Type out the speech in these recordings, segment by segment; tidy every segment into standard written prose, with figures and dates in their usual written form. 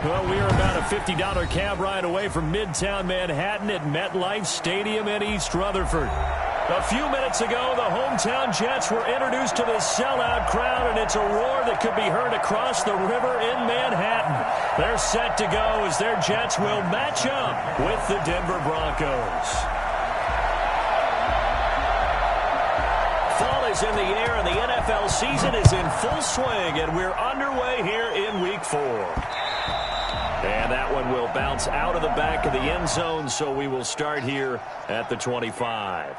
Well, we are about a $50 cab ride away from Midtown Manhattan at MetLife Stadium in East Rutherford. A few minutes ago, the hometown Jets were introduced to this sellout crowd, and it's a roar that could be heard across the river in Manhattan. They're set to go as their Jets will match up with the Denver Broncos. Fall is in the air, and the NFL season is in full swing, and we're underway here in Week 4. And that one will bounce out of the back of the end zone, so we will start here at the 25.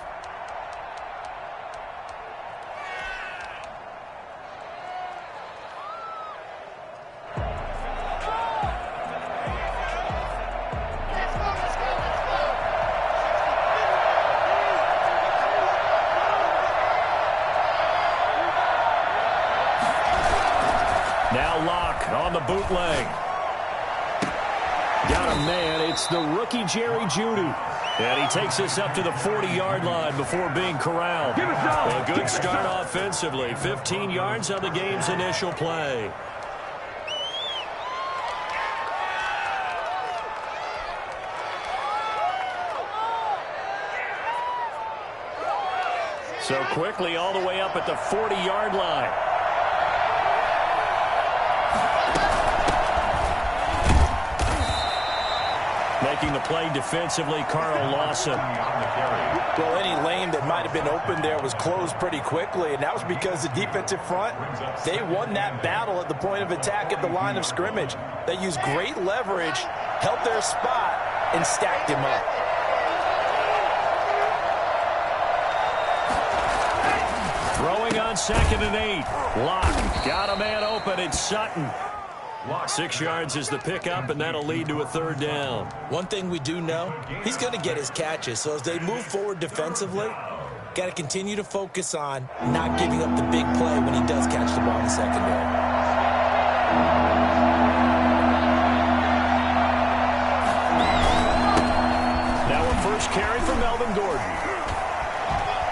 Now Locke on the bootleg. Got a man. It's the rookie Jerry Jeudy. And he takes us up to the 40-yard line before being corralled. A good start offensively. 15 yards on the game's initial play. So quickly all the way up at the 40-yard line. Making the play defensively, Carl Lawson. Well, any lane that might have been open there was closed pretty quickly, and that was because the defensive front, they won that battle at the point of attack at the line of scrimmage. They used great leverage, held their spot, and stacked him up. Throwing on 2nd and 8. Locke got a man open. It's Sutton. 6 yards is the pickup, and that'll lead to a 3rd down. One thing we do know, he's going to get his catches. So as they move forward defensively, got to continue to focus on not giving up the big play when he does catch the ball in the secondary. Now a first carry for Melvin Gordon.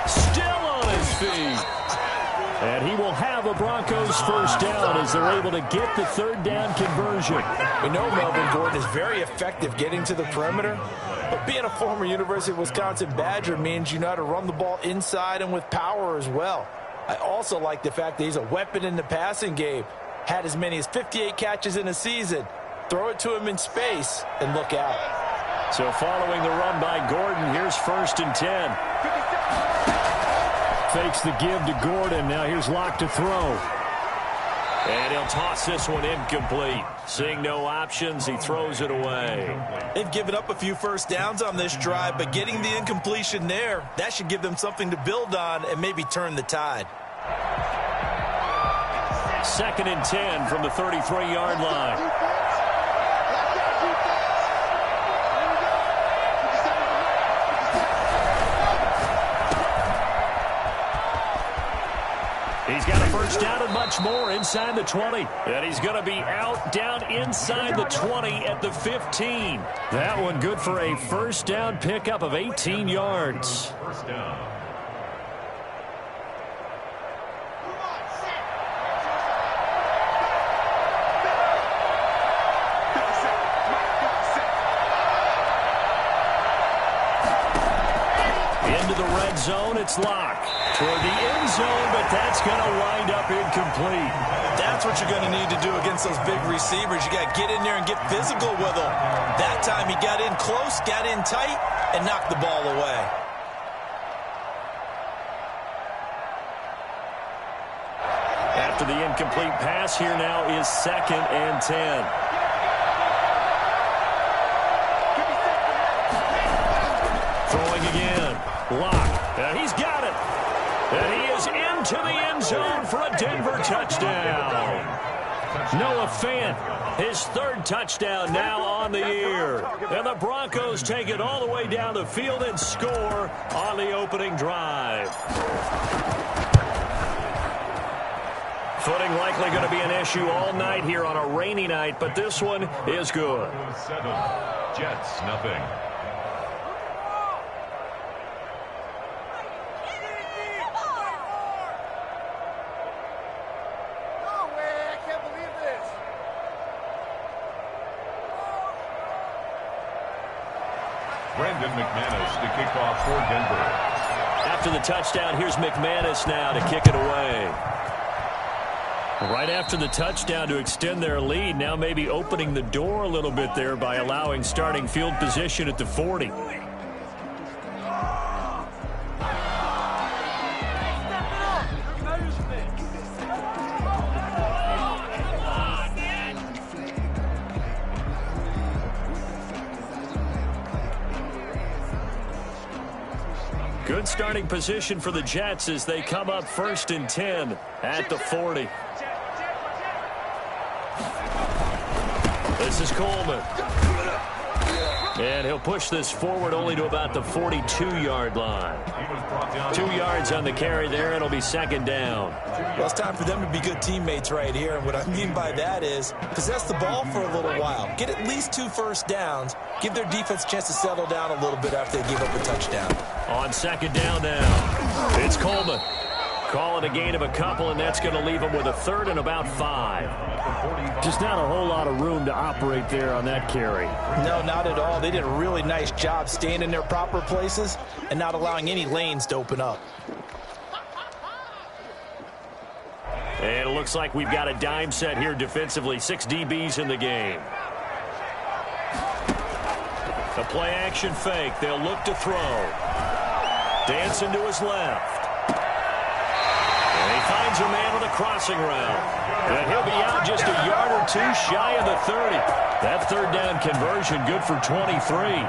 Still on his feet. And he he will have a Broncos first down as they're able to get the third down conversion. We know Melvin Gordon is very effective getting to the perimeter, but being a former University of Wisconsin Badger means you know how to run the ball inside and with power as well. I also like the fact that he's a weapon in the passing game. Had as many as 58 catches in a season. Throw it to him in space and look out. So following the run by Gordon, here's 1st and 10. Fakes the give to Gordon. Now here's Locke to throw. And he'll toss this one incomplete. Seeing no options, he throws it away. They've given up a few first downs on this drive, but getting the incompletion there, that should give them something to build on and maybe turn the tide. 2nd and 10 from the 33-yard line. He's got a first down and much more inside the 20. And he's going to be out down inside the 20 at the 15. That one good for a first down pickup of 18 yards. First down. Into the red zone, it's Locke. Toward the end zone, but that's going to wind up incomplete. That's what you're going to need to do against those big receivers. You got to get in there and get physical with them. That time he got in close, got in tight, and knocked the ball away. After the incomplete pass, here now is 2nd and 10. Throwing again. Locke. And he's got it. And he is into the end zone for a Denver touchdown. Noah Fant, his 3rd touchdown now on the year. And the Broncos take it all the way down the field and score on the opening drive. Footing likely going to be an issue all night here on a rainy night, but this one is good. 7, Jets, nothing. McManus to kick off for Denver. After the touchdown, here's McManus now to kick it away. Right after the touchdown to extend their lead, now maybe opening the door a little bit there by allowing starting field position at the 40. Good starting position for the Jets as they come up 1st and 10 at the 40. This is Coleman. And he'll push this forward only to about the 42-yard line. 2 yards on the carry there. It'll be 2nd down. Well, it's time for them to be good teammates right here. And what I mean by that is possess the ball for a little while. Get at least 2 first downs. Give their defense a chance to settle down a little bit after they give up a touchdown. On 2nd down now, it's Coleman. Call it a gain of a couple, and that's going to leave them with a 3rd and about 5. Just not a whole lot of room to operate there on that carry. No, not at all. They did a really nice job staying in their proper places and not allowing any lanes to open up. And it looks like we've got a dime set here defensively. 6 DBs in the game. A play-action fake. They'll look to throw. Dancing to his left. And he finds a man with a crossing route. And he'll be out just a yard or 2 shy of the 30. That 3rd down conversion good for 23.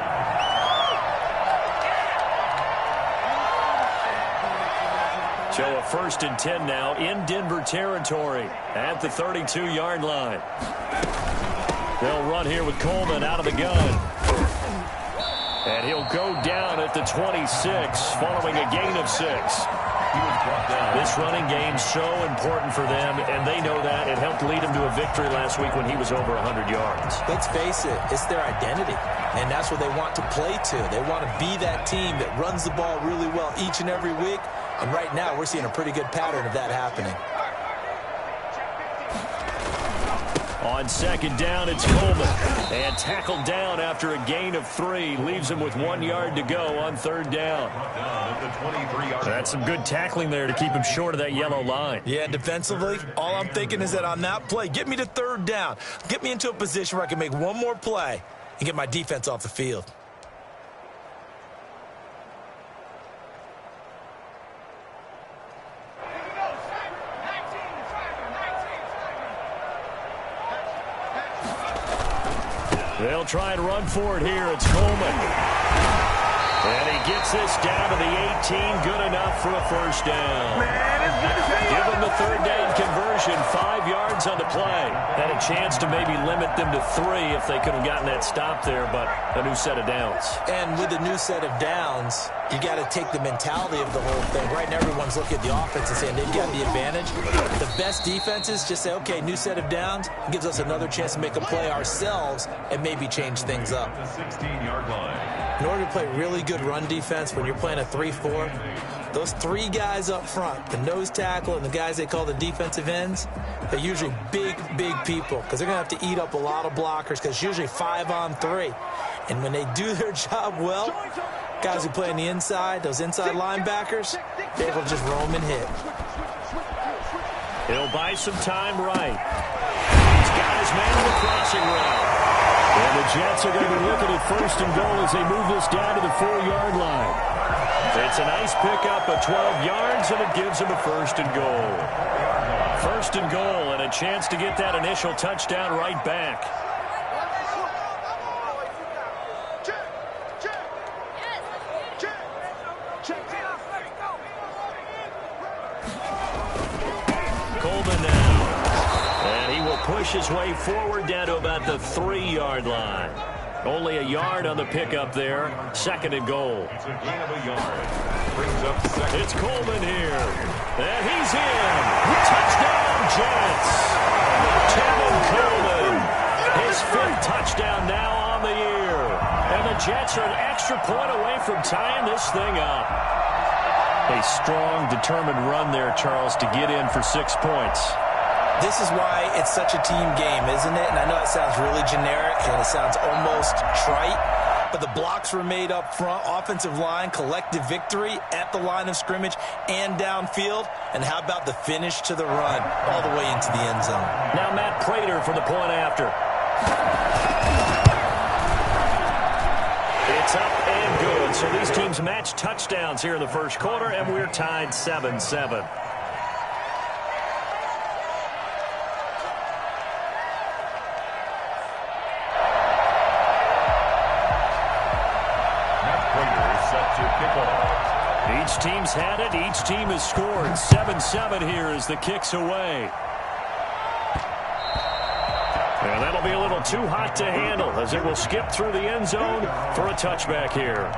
So a 1st and 10 now in Denver territory at the 32-yard line. They'll run here with Coleman out of the gun. And he'll go down at the 26 following a gain of 6. This running game's so important for them, and they know that. It helped lead them to a victory last week when he was over 100 yards. Let's face it, it's their identity, and that's what they want to play to. They want to be that team that runs the ball really well each and every week, and right now we're seeing a pretty good pattern of that happening. On second down, it's Coleman. And tackled down after a gain of 3. Leaves him with 1 yard to go on third down. That's some good tackling there to keep him short of that yellow line. Yeah, defensively, all I'm thinking is that on that play, get me to third down. Get me into a position where I can make one more play and get my defense off the field. They'll try and run for it here. It's Coleman. And he gets this down to the 18. Good enough for a first down. Give him the third down conversion. 5 yards on the play. Had a chance to maybe limit them to 3 if they could have gotten that stop there, but a new set of downs. And with the new set of downs, you got to take the mentality of the whole thing. Right now, everyone's looking at the offense and saying they've got the advantage. The best defenses just say, okay, new set of downs. It gives us another chance to make a play ourselves and maybe change things up. The 16-yard line. In order to play really good run defense when you're playing a 3-4, those 3 guys up front, the nose tackle and the guys they call the defensive ends, they're usually big people because they're going to have to eat up a lot of blockers because it's usually 5-on-3. And when they do their job well, guys who play on the inside, those inside linebackers, they're able to just roam and hit. He'll buy some time right. He's got his man in the crossing route. And the Jets are going to be looking at first and goal as they move this down to the 4-yard line. It's a nice pickup of 12 yards, and it gives them a first and goal. First and goal, and a chance to get that initial touchdown right back. Coleman now. And he will push his way forward down to about the 3-yard line. Only a yard on the pickup there. Second and goal. It's a gain of a yard. Brings up second. It's Coleman here. And he's in. Touchdown, Jets. Tevin Coleman. His 5th touchdown now on the year. And the Jets are an extra point away from tying this thing up. A strong, determined run there, Charles, to get in for 6 points. This is why it's such a team game, isn't it? And I know it sounds really generic and it sounds almost trite, but the blocks were made up front, offensive line, collective victory at the line of scrimmage and downfield. And how about the finish to the run all the way into the end zone? Now Matt Prater for the point after. It's up and good. So these teams match touchdowns here in the first quarter, and we're tied 7-7. Each team's had it. Each team has scored. 7-7 here as the kick's away. And that'll be a little too hot to handle as it will skip through the end zone for a touchback here.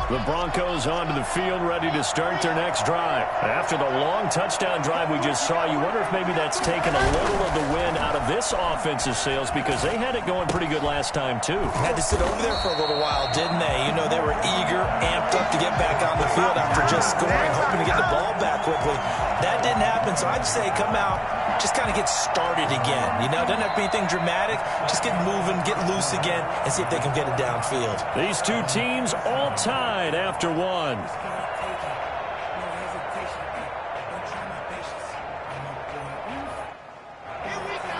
The Broncos onto the field, ready to start their next drive. After the long touchdown drive we just saw, you wonder if maybe that's taken a little of the win out of this offensive sales because they had it going pretty good last time, too. Had to sit over there for a little while, didn't they? You know, they were eager, amped up to get back on the field after just scoring, hoping to get the ball back quickly. That didn't happen, so I'd say come out, just kind of get started again. You know, doesn't have to be anything dramatic. Just get moving, get loose again, and see if they can get it downfield. These two teams all tied after one.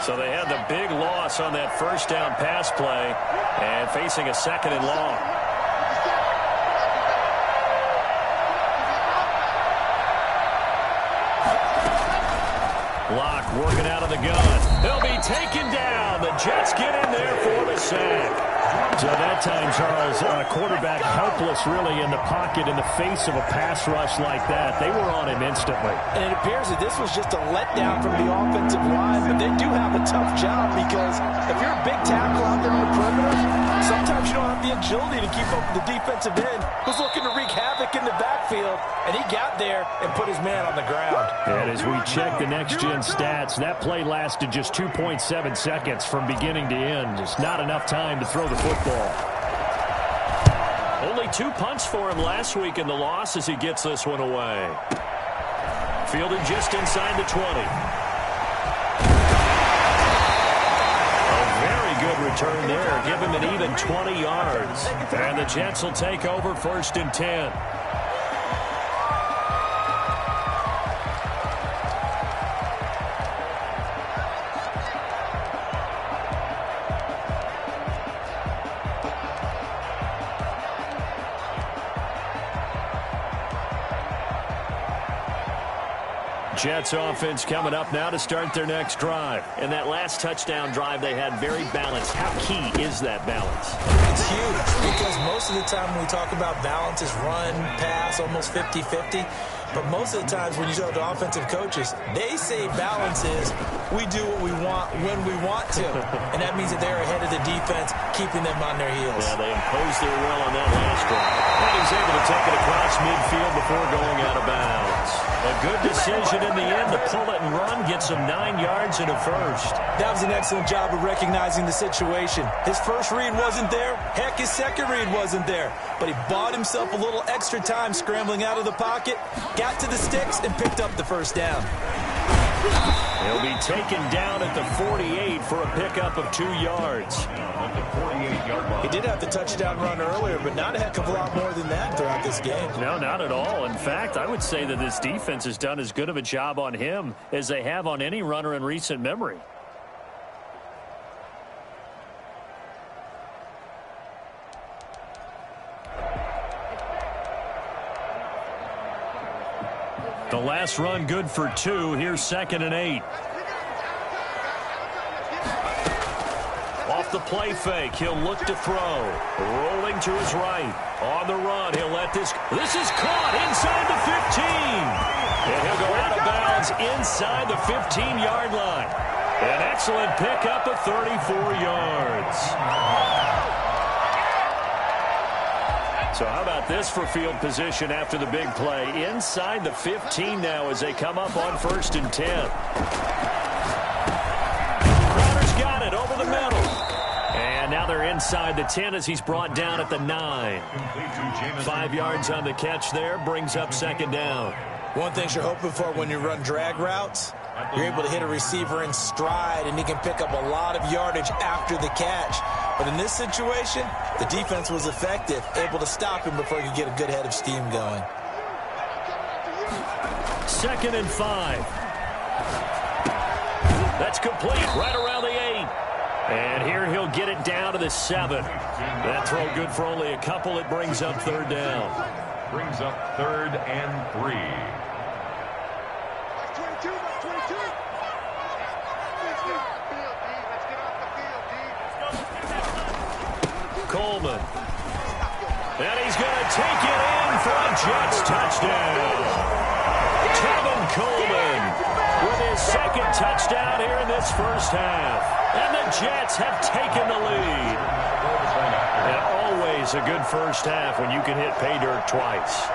So they had the big loss on that first down pass play and facing a second and long. Block working out of the gun. They'll be taken down. The Jets get in there for the sack. So that time, Charles, quarterback helpless really in the pocket in the face of a pass rush like that. They were on an him instantly. And it appears that this was just a letdown from the offensive line, but they do have a tough job because if you're a big tackle out there on the perimeter, sometimes you don't have the agility to keep up with the defensive end who's looking to wreak havoc in the backfield, and he got there and put his man on the ground. And as we check the next-gen stats, that play lasted just 2.7 seconds from beginning to end. Just not enough time to throw the football. Only 2 punts for him last week in the loss as he gets this one away. Fielded just inside the 20. A very good return there. Give him an even 20 yards. And the Jets will take over 1st and 10. Jets offense coming up now to start their next drive. And that last touchdown drive they had very balanced. How key is that balance? It's huge because most of the time when we talk about balance is run, pass, almost 50-50. But most of the times when you talk to offensive coaches, they say balance is we do what we want when we want to. And that means that they're ahead of the defense, keeping them on their heels. Yeah, they imposed their will on that last drive. And he's able to take it across midfield before going out of bounds. A good decision in the end to pull it and run, gets him 9 yards and a first. That was an excellent job of recognizing the situation. His first read wasn't there. Heck, his second read wasn't there. But he bought himself a little extra time scrambling out of the pocket, got to the sticks, and picked up the first down. He'll be taken down at the 48 for a pickup of 2 yards. He did have the touchdown run earlier, but not a heck of a lot more than that throughout this game. No, not at all. In fact, I would say that this defense has done as good of a job on him as they have on any runner in recent memory. The last run good for 2. Here's 2nd and 8. Off the play fake, he'll look to throw. Rolling to his right. On the run, he'll let this. This is caught inside the 15. And he'll go out of bounds inside the 15-yard line. An excellent pickup of 34 yards. So how about this for field position after the big play? Inside the 15 now as they come up on 1st and 10. Crowder's got it over the middle. And now they're inside the 10 as he's brought down at the 9. 5 yards on the catch there, brings up 2nd down. One thing you're hoping for when you run drag routes, you're able to hit a receiver in stride, and he can pick up a lot of yardage after the catch. But in this situation, the defense was effective, able to stop him before he could get a good head of steam going. 2nd and 5. That's complete right around the 8. And here he'll get it down to the 7. That throw good for only a couple. It brings up 3rd down. Brings up 3rd and 3. Coleman. And he's going to take it in for a Jets touchdown. Tevin Coleman with his 2nd touchdown here in this first half. And the Jets have taken the lead. And always a good first half when you can hit pay dirt twice.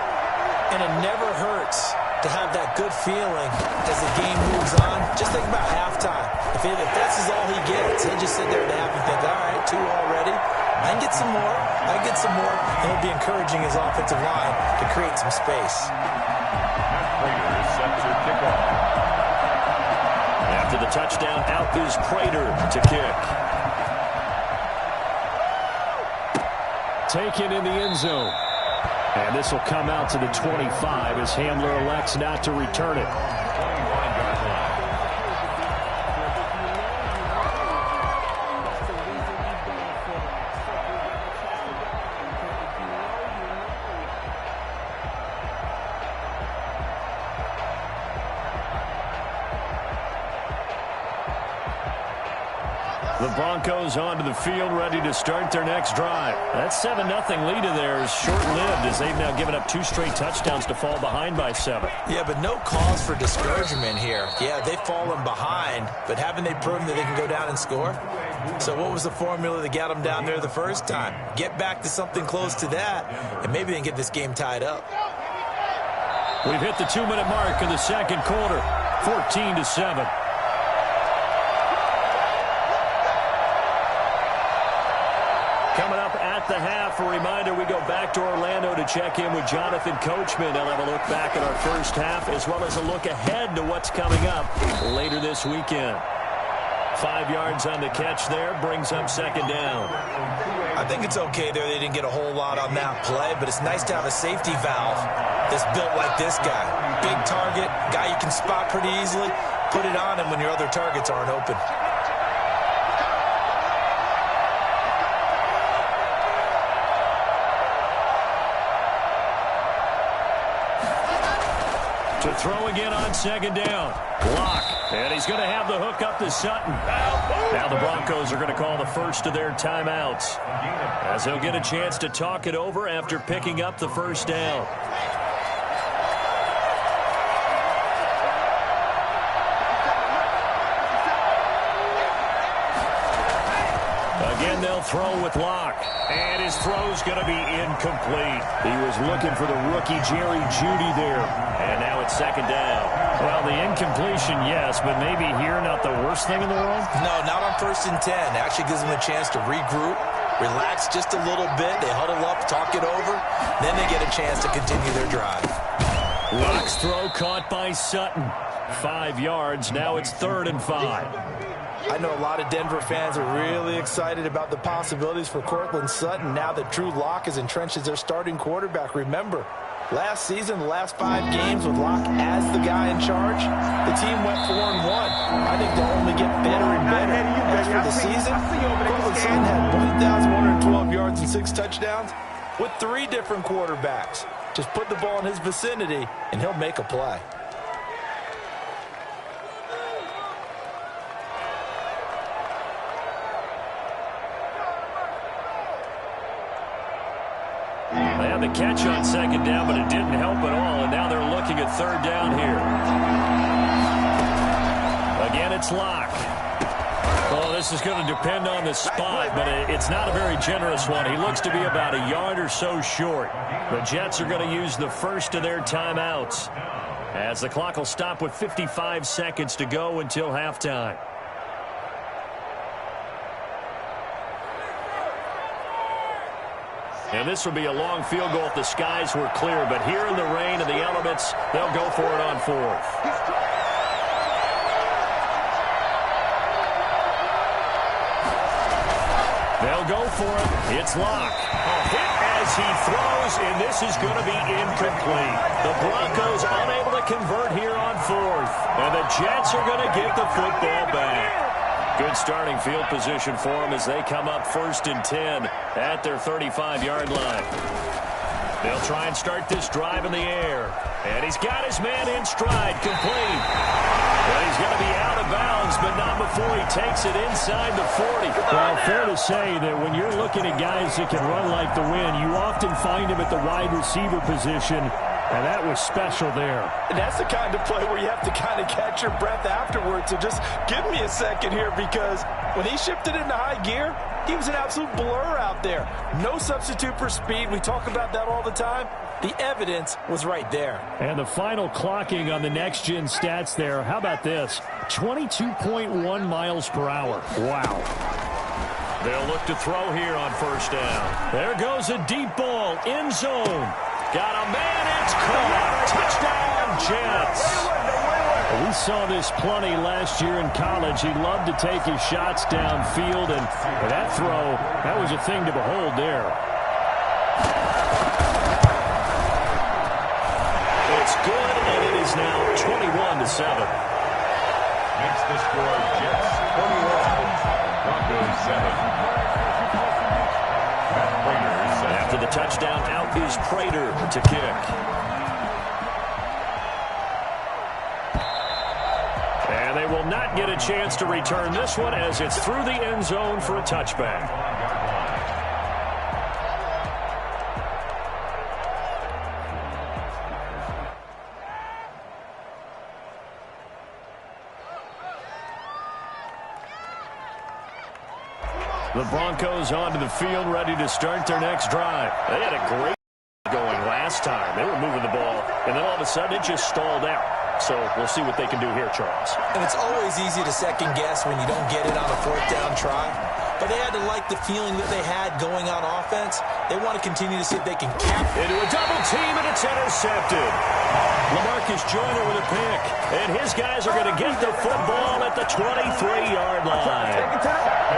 And it never hurts to have that good feeling as the game moves on. Just think about halftime. If this is all he gets, he'll just sit there at half and think, all right, 2 already. I can get some more. I can get some more. And he'll be encouraging his offensive line to create some space. Prater is set to kick off. After the touchdown, out is Prater to kick. Taken in the end zone. And this will come out to the 25 as Hamler elects not to return it. 21-yard line. The Broncos onto the field, ready to start their next drive. That 7-0 lead of theirs short-lived as they've now given up 2 straight touchdowns to fall behind by 7. Yeah, but no cause for discouragement here. Yeah, they've fallen behind, but haven't they proven that they can go down and score? So what was the formula that got them down there the first time? Get back to something close to that, and maybe they can get this game tied up. We've hit the 2-minute mark in the second quarter, 14-7. Coming up at the half, a reminder, we go back to Orlando to check in with Jonathan Coachman. They'll have a look back at our first half as well as a look ahead to what's coming up later this weekend. 5 yards on the catch there, brings up second down. I think it's okay there. They didn't get a whole lot on that play, but it's nice to have a safety valve that's built like this guy. Big target, guy you can spot pretty easily. Put it on him when your other targets aren't open. To throw again on second down. Block. And he's going to have the hook up to Sutton. Now the Broncos are going to call the first of their timeouts, as they'll get a chance to talk it over after picking up the first down. Again, they'll throw with Locke. And his throw's going to be incomplete. He was looking for the rookie Jerry Jeudy there. And now it's second down. Well, the incompletion, yes, but maybe here not the worst thing in the world? No, not on 1st and 10. Actually gives them a chance to regroup, relax just a little bit. They huddle up, talk it over. Then they get a chance to continue their drive. Locke's throw caught by Sutton. 5 yards. Now it's 3rd and 5. I know a lot of Denver fans are really excited about the possibilities for Courtland Sutton now that Drew Lock is entrenched as their starting quarterback. Remember, last season, the last 5 games with Lock as the guy in charge, the team went 4-1. I think they'll only get better and better. As for the season, Courtland Sutton had 1,112 yards and 6 touchdowns with 3 different quarterbacks. Just put the ball in his vicinity, and he'll make a play. They had the catch on second down, but it didn't help at all, and now they're looking at 3rd down here. Again, it's Locke. Well, this is going to depend on the spot, but it's not a very generous one. He looks to be about a yard or so short. The Jets are going to use the first of their timeouts, as the clock will stop with 55 seconds to go until halftime. And this will be a long field goal if the skies were clear. But here in the rain and the elements, they'll go for it on 4th. They'll go for it. It's Locke. A hit as he throws, and this is going to be incomplete. The Broncos unable to convert here on 4th. And the Jets are going to get the football back. Good starting field position for them as they come up 1st and 10 at their 35-yard line. They'll try and start this drive in the air. And he's got his man in stride, complete. Well, he's going to be out of bounds, but not before he takes it inside the 40. Well, fair to say that when you're looking at guys that can run like the wind, you often find him at the wide receiver position. And that was special there. And that's the kind of play where you have to kind of catch your breath afterwards. So just give me a second here, because when he shifted into high gear, he was an absolute blur out there. No substitute for speed. We talk about that all the time. The evidence was right there. And the final clocking on the next-gen stats there, how about this? 22.1 miles per hour. Wow. They'll look to throw here on 1st down. There goes a deep ball, end zone. Got a man, it's caught. Touchdown, Jets. We saw this plenty last year in college. He loved to take his shots downfield, and that throw, that was a thing to behold there. It's good, and it is now 21-7. Makes the score Jets 21, Broncos 7. After the touchdown, out is Prater to kick. And And they will not get a chance to return this one as it's through the end zone for a touchback. The Broncos onto the field, ready to start their next drive. They had a great going last time. They were moving the ball, and then all of a sudden it just stalled out. So we'll see what they can do here, Charles. And it's always easy to second guess when you don't get it on a fourth down try. But they had to like the feeling that they had going on offense. They want to continue to see if they can cap into a double team, and it's intercepted. LaMarcus Joyner with a pick. And his guys are going to get the football at the 23-yard line.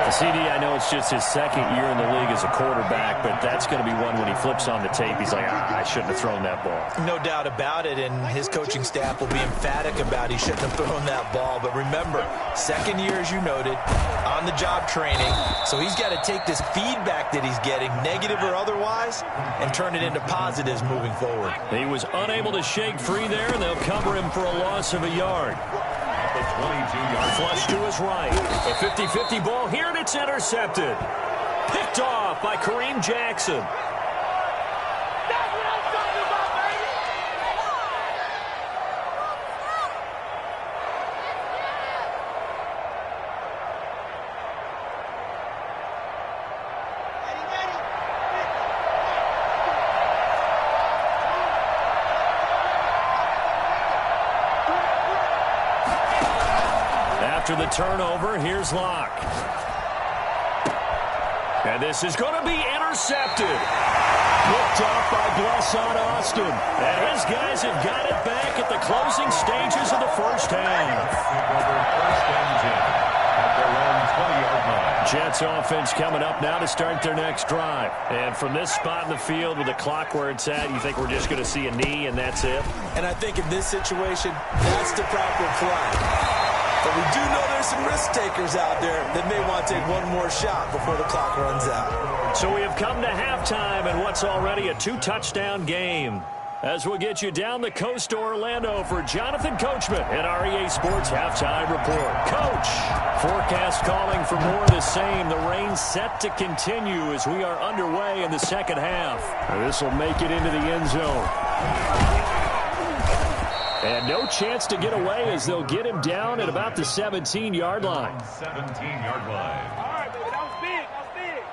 The CD, I know it's just his second year in the league as a quarterback, but that's going to be one when he flips on the tape. He's like, I shouldn't have thrown that ball. No doubt about it, and his coaching staff will be emphatic about he shouldn't have thrown that ball. But remember, second year, as you noted, on-the-job training. So he's got to take this feedback that he's getting, negative or otherwise, and turn it into positives moving forward. He was unable to shake free there, and they'll cover him for a loss of a yard. Flush to his right. A 50-50 ball here, and it's intercepted. Picked off by Kareem Jackson. After the turnover, here's Locke. And this is going to be intercepted. Picked off by Blesson Austin. And his guys have got it back at the closing stages of the first half. Jets offense coming up now to start their next drive. And from this spot in the field with the clock where it's at, you think we're just going to see a knee and that's it? And I think in this situation, that's the proper play. But we do know there's some risk takers out there that may want to take one more shot before the clock runs out. So we have come to halftime in what's already a 2-touchdown game. As we'll get you down the coast to Orlando for Jonathan Coachman at our EA Sports Halftime Report. Coach, forecast calling for more of the same. The rain set to continue as we are underway in the second half. This will make it into the end zone. And no chance to get away as they'll get him down at about the 17-yard line. 17-yard line. All right, baby, that was big. That was big.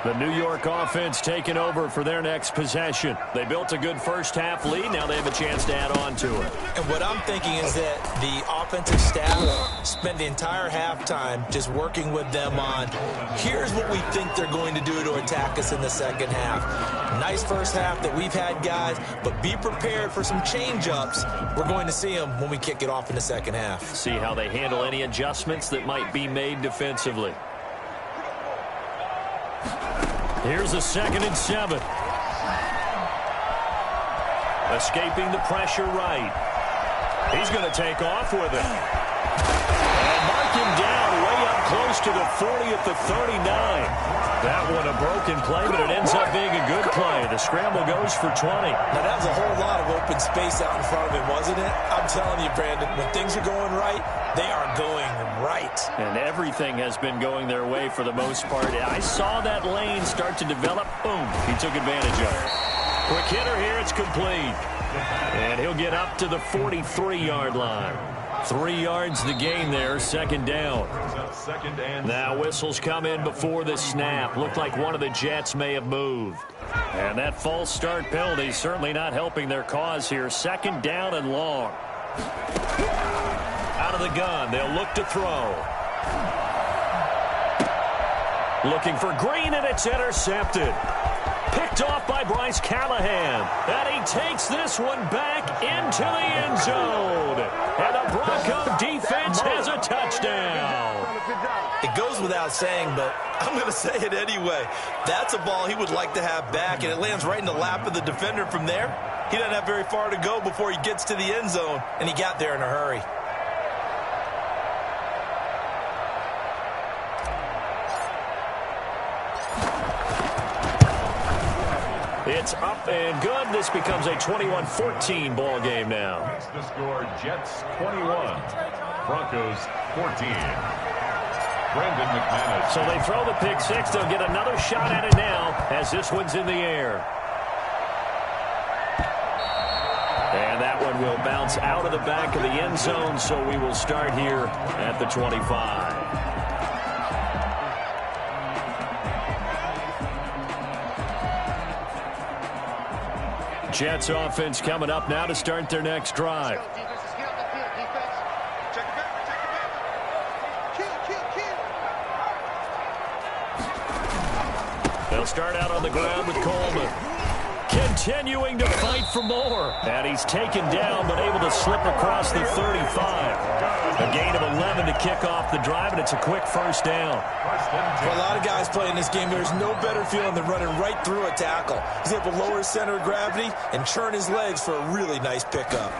The New York offense taking over for their next possession. They built a good first-half lead. Now they have a chance to add on to it. And what I'm thinking is that the offensive staff spent the entire halftime just working with them on, here's what we think they're going to do to attack us in the second half. Nice first half that we've had, guys, but be prepared for some change-ups. We're going to see them when we kick it off in the second half. See how they handle any adjustments that might be made defensively. Here's a 2nd and 7. Escaping the pressure right. He's going to take off with it. And mark him down way up close to the 40 at the 39. That one a broken play, but it ends up being a good play. The scramble goes for 20. Now, that was a whole lot of open space out in front of him, wasn't it? I'm telling you, Brandon, when things are going right, they are going right. And everything has been going their way for the most part. I saw that lane start to develop. Boom. He took advantage of it. Quick hitter here. It's complete. And he'll get up to the 43-yard line. 3 yards the gain there, 2nd down. Now whistles come in before the snap. Looked like one of the Jets may have moved. And that false start penalty certainly not helping their cause here. 2nd down and long. Out of the gun, they'll look to throw. Looking for Green, and it's intercepted. Picked off by Bryce Callahan. And he takes this one back into the end zone. And the Bronco defense has a touchdown. It goes without saying, but I'm going to say it anyway. That's a ball he would like to have back, and it lands right in the lap of the defender from there. He doesn't have very far to go before he gets to the end zone, and he got there in a hurry. It's up and good. This becomes a 21-14 ball game now. That's the score. Jets 21, Broncos 14. Brandon McManus. So they throw the pick six. They'll get another shot at it now as this one's in the air. And that one will bounce out of the back of the end zone, so we will start here at the 25. Jets offense coming up now to start their next drive. They'll start out on the ground with Coleman. Continuing to fight for more. And he's taken down but able to slip across the 35. A gain of 11 to kick off the drive, and it's a quick first down. For a lot of guys playing this game, there's no better feeling than running right through a tackle. He's able to lower his center of gravity and churn his legs for a really nice pickup.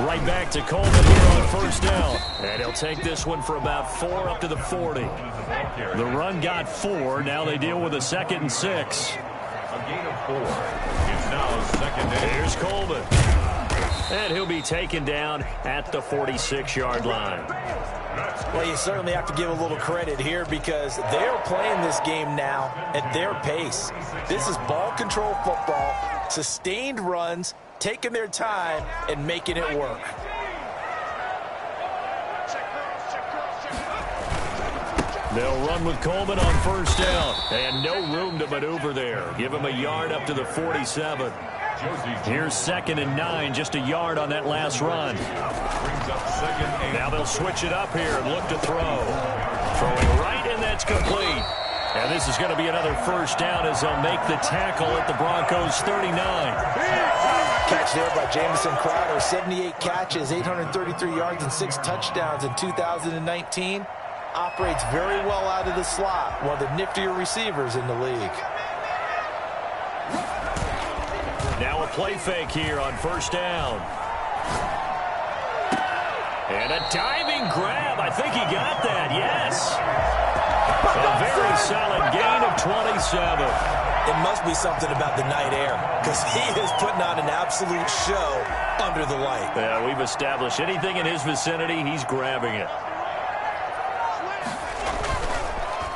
Right back to Coleman here on first down. And he'll take this one for about 4 up to the 40. The run got 4. Now they deal with a 2nd and 6. A gain of 4. It's now second down. Here's Coleman. And he'll be taken down at the 46-yard line. Well, you certainly have to give a little credit here because they're playing this game now at their pace. This is ball control football, sustained runs, taking their time and making it work. They'll run with Coleman on first down. And no room to maneuver there. Give him a yard up to the 47. Here's 2nd and 9, just a yard on that last run. Now they'll switch it up here and look to throw. Throwing right, and that's complete. And this is going to be another first down as they'll make the tackle at the Broncos 39. Catch there by Jamison Crowder, 78 catches, 833 yards, and 6 touchdowns in 2019. Operates very well out of the slot, one of the niftier receivers in the league. Now a play fake here on first down. And a diving grab. I think he got that, yes. A very solid gain of 27. It must be something about the night air because he is putting on an absolute show under the light. Yeah, we've established anything in his vicinity, he's grabbing it.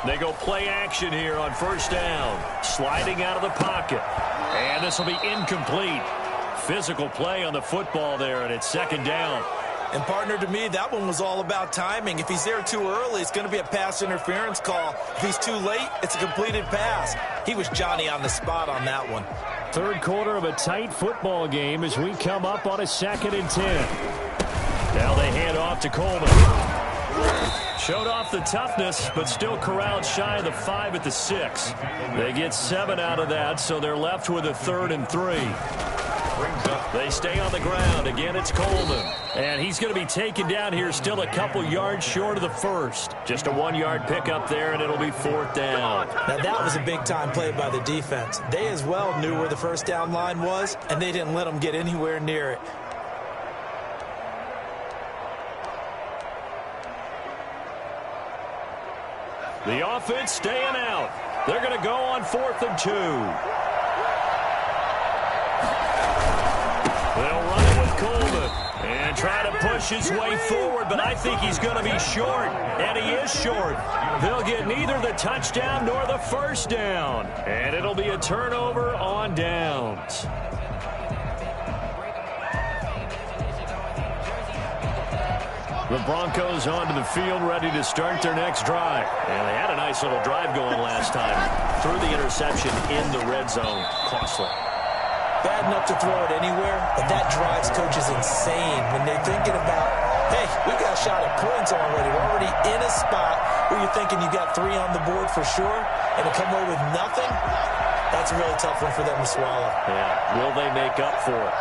They go play action here on first down. Sliding out of the pocket. And this will be incomplete. Physical play on the football there, and it's 2nd down. And, partner, to me, that one was all about timing. If he's there too early, it's going to be a pass interference call. If he's too late, it's a completed pass. He was Johnny on the spot on that one. Third quarter of a tight football game as we come up on a 2nd and 10. Now they hand off to Coleman. Showed off the toughness, but still corralled shy of the 5 at the 6. They get 7 out of that, so they're left with a 3rd and 3. They stay on the ground. Again, it's Coleman. And he's going to be taken down here still a couple yards short of the 1st. Just a 1-yard pickup there, and it'll be 4th down. Now, that was a big-time play by the defense. They as well knew where the first down line was, and they didn't let them get anywhere near it. The offense staying out. They're going to go on 4th and 2. They'll run it with Coleman and try to push his way forward, but I think he's going to be short, and he is short. They'll get neither the touchdown nor the first down, and it'll be a turnover on downs. The Broncos onto the field, ready to start their next drive. And they had a nice little drive going last time. Threw the interception in the red zone. Costly. Bad enough to throw it anywhere, but that drives coaches insane when they're thinking about, hey, we've got a shot at points already. We're already in a spot where you're thinking you got 3 on the board for sure, and to come away with nothing, that's a really tough one for them to swallow. Yeah, will they make up for it?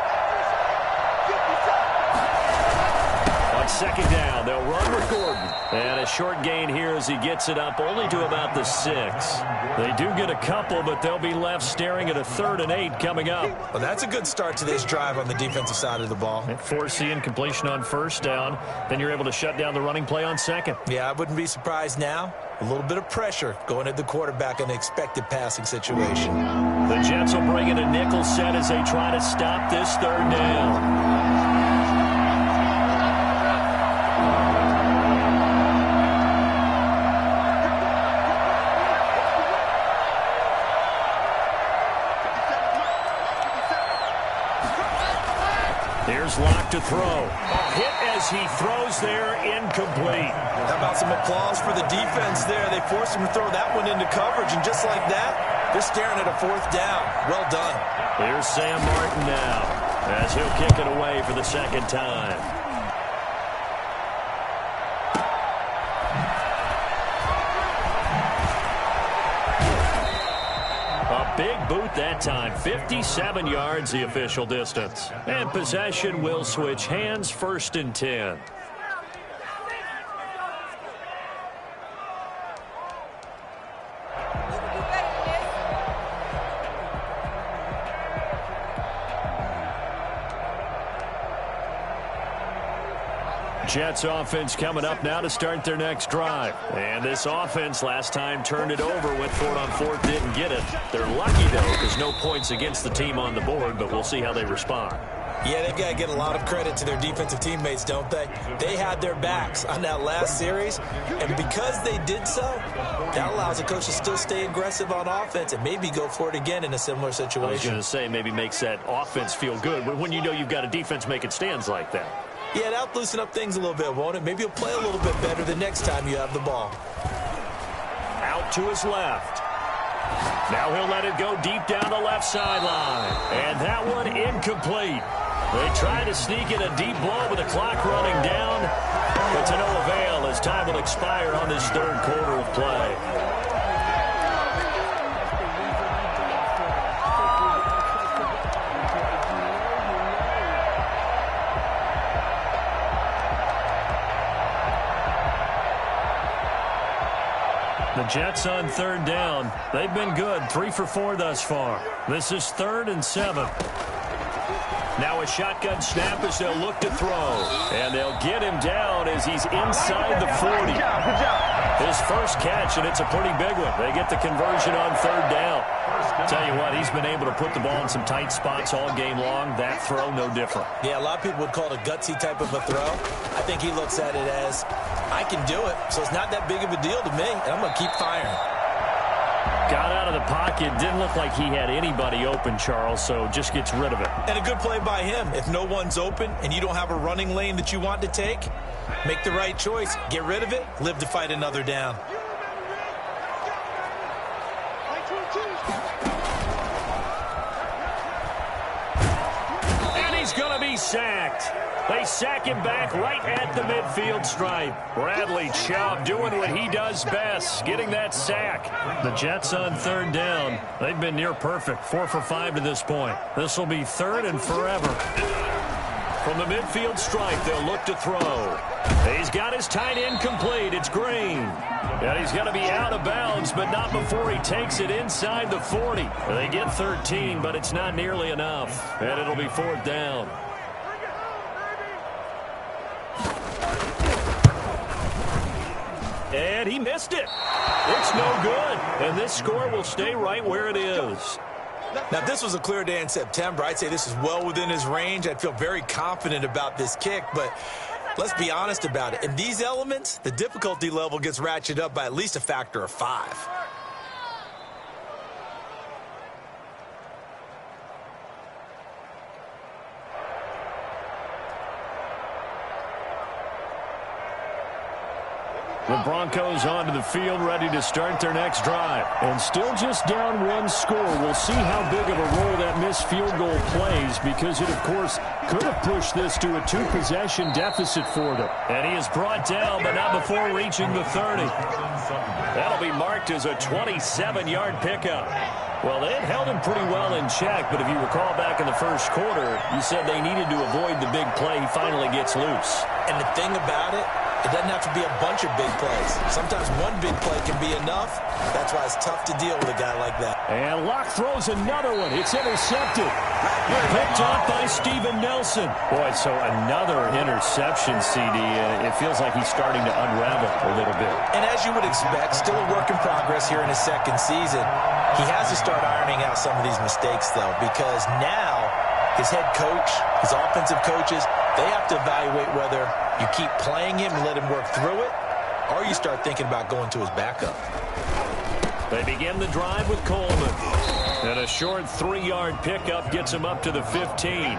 On second down. They'll run with Gordon. And a short gain here as he gets it up only to about the 6. They do get a couple, but they'll be left staring at a 3rd and 8 coming up. Well, that's a good start to this drive on the defensive side of the ball. Force the incompletion on first down. Then you're able to shut down the running play on second. Yeah, I wouldn't be surprised now. A little bit of pressure going at the quarterback in an expected passing situation. The Jets will bring in a nickel set as they try to stop this 3rd down. Here's Locke to throw. A hit as he throws there, incomplete. How about some applause for the defense there? They forced him to throw that one into coverage, and just like that, they're staring at a 4th down. Well done. Here's Sam Martin now as he'll kick it away for the 2nd time. A big boot that time. 57 yards the official distance. And possession will switch hands, 1st and 10. Jets offense coming up now to start their next drive. And this offense last time turned it over, went for it on 4th, didn't get it. They're lucky, though, because no points against the team on the board, but we'll see how they respond. Yeah, they've got to get a lot of credit to their defensive teammates, don't they? They had their backs on that last series, and because they did so, that allows the coach to still stay aggressive on offense and maybe go for it again in a similar situation. I was going to say maybe makes that offense feel good, but when you know you've got a defense making stands like that. Yeah, that'll loosen up things a little bit, won't it? Maybe you'll play a little bit better the next time you have the ball. Out to his left. Now he'll let it go deep down the left sideline. And that one incomplete. They try to sneak in a deep blow with the clock running down, but to no avail as time will expire on this 3rd quarter of play. The Jets on 3rd down. They've been good. 3 for 4 thus far. This is 3rd and 7. Now a shotgun snap as they'll look to throw. And they'll get him down as he's inside the 40. His first catch, and it's a pretty big one. They get the conversion on 3rd down. Tell you what, he's been able to put the ball in some tight spots all game long. That throw, no different. Yeah, a lot of people would call it a gutsy type of a throw. I think he looks at it as, I can do it, so it's not that big of a deal to me, and I'm going to keep firing. Got out of the pocket. Didn't look like he had anybody open, Charles, so just gets rid of it. And a good play by him. If no one's open and you don't have a running lane that you want to take, make the right choice. Get rid of it. Live to fight another down. And he's going to be sacked. They sack him back right at the midfield stripe. Bradley Chubb doing what he does best, getting that sack. The Jets on 3rd down. They've been near perfect, 4 for 5 to this point. This will be 3rd and forever. From the midfield stripe, they'll look to throw. He's got his tight end complete. It's Green. And he's going to be out of bounds, but not before he takes it inside the 40. They get 13, but it's not nearly enough. And it'll be 4th down. And he missed it. It's no good. And this score will stay right where it is. Now, if this was a clear day in September, I'd say this is well within his range. I'd feel very confident about this kick, but let's be honest about it. In these elements, the difficulty level gets ratcheted up by at least a factor of 5. The Broncos onto the field, ready to start their next drive. And still just down 1 score. We'll see how big of a role that missed field goal plays, because it, of course, could have pushed this to a 2-possession deficit for them. And he is brought down, but not before reaching the 30. That'll be marked as a 27-yard pickup. Well, they had held him pretty well in check, but if you recall back in the first quarter, you said they needed to avoid the big play. He finally gets loose. And the thing about it doesn't have to be a bunch of big plays. Sometimes one big play can be enough. That's why it's tough to deal with a guy like that. And Locke throws another one. It's intercepted. Picked off by Steven Nelson. Boy, so another interception, CD. It feels like he's starting to unravel a little bit. And as you would expect, still a work in progress here in his second season. He has to start ironing out some of these mistakes, though, because now his head coach, his offensive coaches, they have to evaluate whether you keep playing him and let him work through it, or you start thinking about going to his backup. They begin the drive with Coleman. And a short 3-yard pickup gets him up to the 15.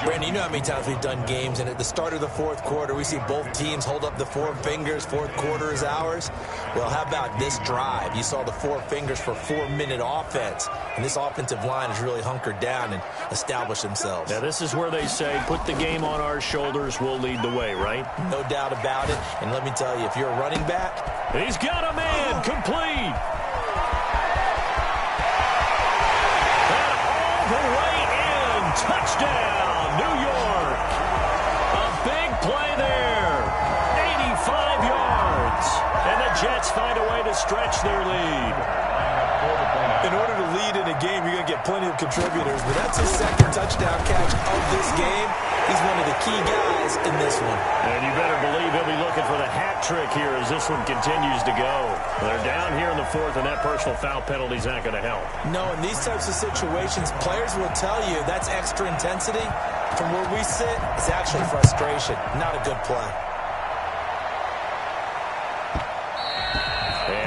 Brandon, you know how many times we've done games, and at the start of the fourth quarter, we see both teams hold up the 4 fingers, fourth quarter is ours. Well, how about this drive? You saw the 4 fingers for 4-minute offense, and this offensive line has really hunkered down and established themselves. Now, this is where they say, put the game on our shoulders, we'll lead the way, right? No doubt about it, and let me tell you, if you're a running back... He's got a man, complete! And all the way in, touchdown, New York! A big play there, 85 yards, and the Jets find a way to stretch their lead. In order to lead in a game, you're going to get plenty of contributors, but that's his second touchdown catch of this game. He's one of the key guys in this one. And you better believe he'll be looking for the hat trick here as this one continues to go. They're down here in the fourth, and that personal foul penalty is not going to help. No, in these types of situations, players will tell you that's extra intensity. From where we sit, it's actually frustration, not a good play.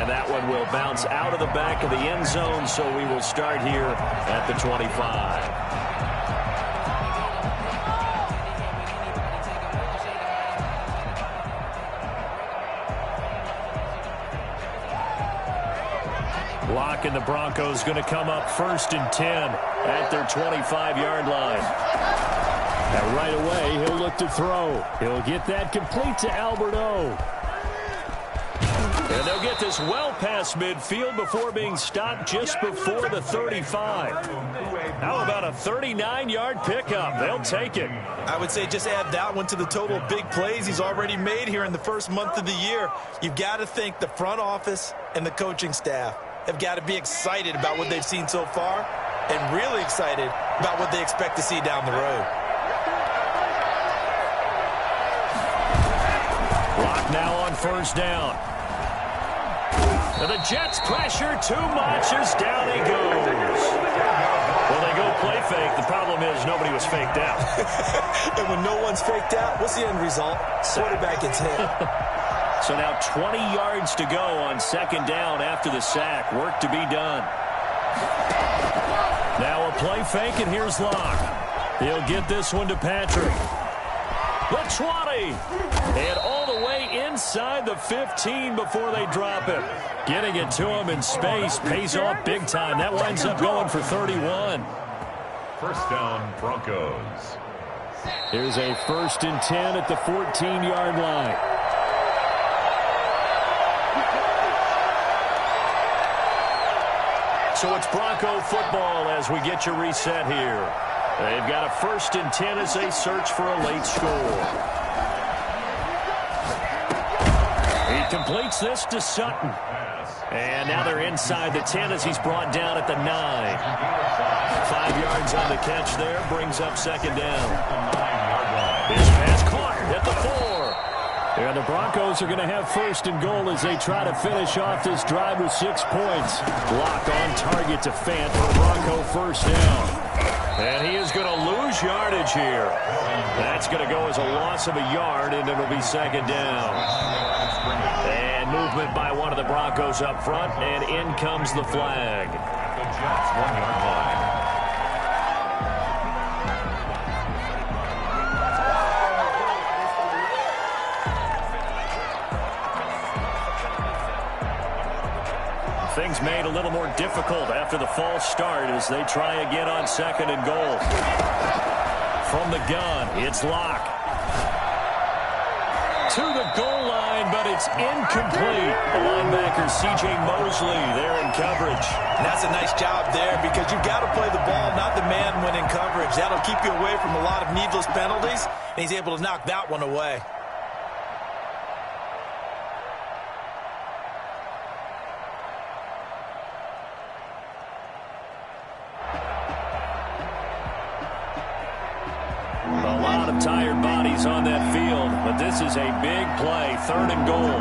And that one will bounce out of the back of the end zone, so we will start here at the 25. Locke and the Broncos going to come up 1st and 10 at their 25-yard line. Now right away, he'll look to throw. He'll get that complete to Albert O. And they'll get this well past midfield before being stopped just before the 35. How about a 39-yard pickup? They'll take it. I would say just add that one to the total of big plays he's already made here in the first month of the year. You've got to think the front office and the coaching staff have got to be excited about what they've seen so far and really excited about what they expect to see down the road. Locke now on 1st down. And the Jets pressure too much as down he goes. Well, they go play fake. The problem is nobody was faked out. And when no one's faked out, what's the end result? Quarterback gets hit. So now 20 yards to go on 2nd down after the sack. Work to be done. Now a play fake, and here's Locke. He'll get this one to Patrick. The 20. And all the way inside the 15 before they drop it. Getting it to him in space pays off big time. That winds up going for 31. 1st down, Broncos. Here's a 1st and 10 at the 14-yard line. So it's Bronco football as we get you reset here. They've got a 1st and 10 as they search for a late score. He completes this to Sutton. And now they're inside the 10 as he's brought down at the 9. 5 yards on the catch there, brings up 2nd down. His pass caught at the 4. And the Broncos are going to have 1st and goal as they try to finish off this drive with 6 points. Block on target to Fant for the Bronco 1st down. And he is going to lose yardage here. That's going to go as a loss of a yard, and it'll be 2nd down. And movement by one of the Broncos up front, and in comes the flag. The Jets 1-yard line. Things made a little more difficult after the false start as they try again on 2nd and goal. From the gun, it's Locke. to the goal line, but it's incomplete. The linebacker, C.J. Mosley, there in coverage. And that's a nice job there because you've got to play the ball, not the man when in coverage. That'll keep you away from a lot of needless penalties, and he's able to knock that one away. A lot of tired bodies on that field, but this is a big play, 3rd and goal.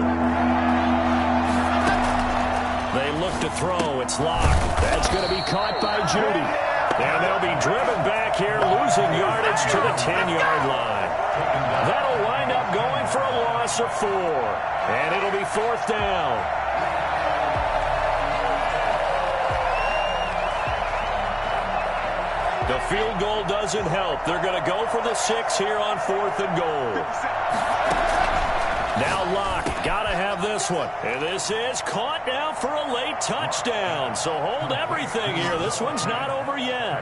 They look to throw. It's locked. That's going to be caught by Judy. And they'll be driven back here, losing yardage to the 10-yard line. That'll wind up going for a loss of 4. And it'll be 4th down. The field goal doesn't help. They're going to go for the 6 here on 4th and goal. Now Locke, got to have this one. And this is caught now for a late touchdown. So hold everything here. This one's not over yet.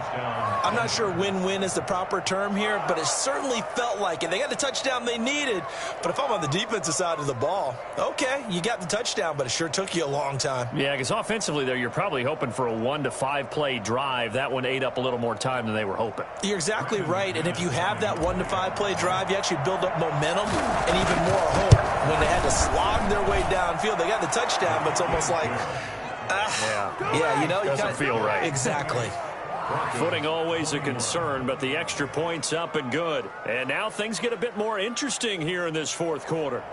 I'm not sure win-win is the proper term here, but it certainly felt like it. They got the touchdown they needed. But if I'm on the defensive side of the ball, okay, you got the touchdown, but it sure took you a long time. Yeah, because offensively there, you're probably hoping for a 1 to 5 play drive. That one ate up a little more time than they were hoping. You're exactly right. And if you have that 1 to 5 play drive, you actually build up momentum and even more hope. When they had to slog their way downfield, they got the touchdown, but it's almost like, yeah, you know, doesn't feel right. Exactly. Footing always a concern, but the extra point's up and good. And now things get a bit more interesting here in this 4th quarter.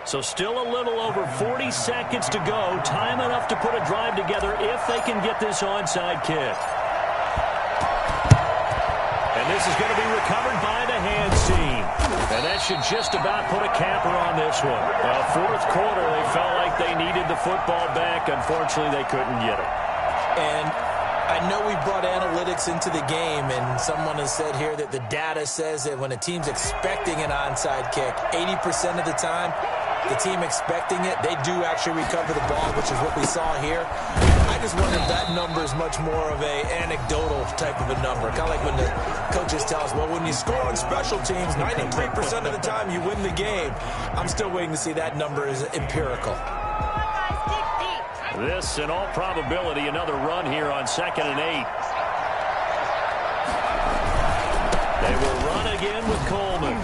So still a little over 40 seconds to go. Time enough to put a drive together if they can get this onside kick. And this is going to be recovered by the hands team. And that should just about put a capper on this one. Well, 4th quarter, they felt like they needed the football back. Unfortunately, they couldn't get it. And I know we brought analytics into the game, and someone has said here that the data says that when a team's expecting an onside kick, 80% of the time, the team expecting it, they do actually recover the ball, which is what we saw here. I just wonder if that number is much more of a anecdotal type of a number. Kind of like when the coaches tell us, well, when you score on special teams, 93% of the time you win the game. I'm still waiting to see that number is empirical. This, in all probability, another run here on 2nd and 8. They will run again with Coleman.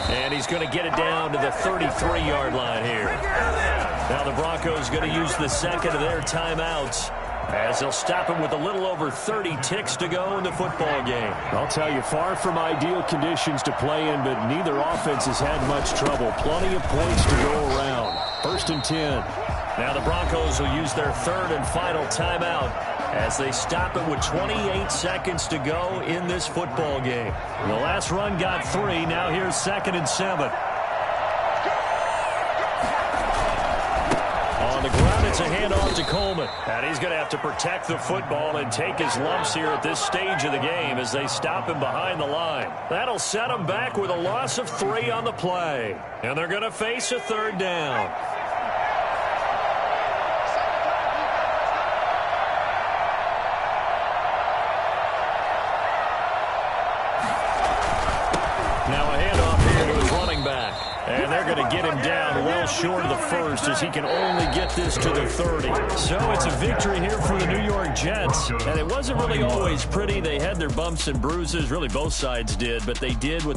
And he's going to get it down to the 33-yard line here. Now the Broncos going to use the 2nd of their timeouts as they'll stop him with a little over 30 ticks to go in the football game. I'll tell you, far from ideal conditions to play in, but neither offense has had much trouble. Plenty of points to go around. 1st and 10. Now the Broncos will use their 3rd and final timeout as they stop it with 28 seconds to go in this football game. The last run got 3. Now here's 2nd and 7. On the ground, it's a handoff to Coleman. And he's going to have to protect the football and take his lumps here at this stage of the game as they stop him behind the line. That'll set him back with a loss of 3 on the play. And they're going to face a 3rd down. And they're going to get him down well short of the 1st as he can only get this to the 30. So it's a victory here for the New York Jets. And it wasn't really always pretty. They had their bumps and bruises. Really both sides did. But they did with